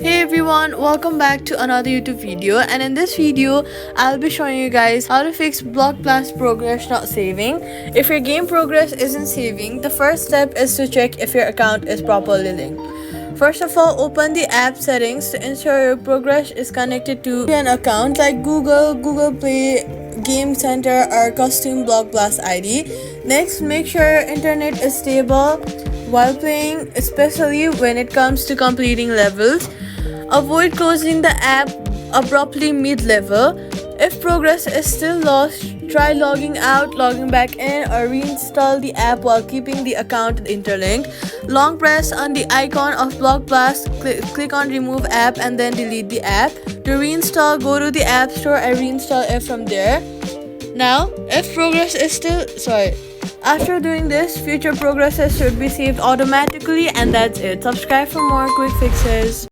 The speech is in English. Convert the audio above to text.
Hey everyone, welcome back to another YouTube video, and in this video I'll be showing you guys how to fix Block Blast progress not saving. If your game progress isn't saving, the first step is to check if your account is properly linked. First of all, open the app settings to ensure your progress is connected to an account like Google, Google Play, Game Center or custom Block Blast ID. Next, make sure your internet is stable while playing, especially when it comes to completing levels. Avoid closing the app abruptly mid-level. If progress is still lost, try logging out, logging back in, or reinstall the app while keeping the account interlinked. Long press on the icon of Block Blast, click on Remove App and then delete the app. To reinstall, go to the App Store and reinstall it from there. Now, if progress is still... After doing this, future progresses should be saved automatically, and that's it. Subscribe for more quick fixes.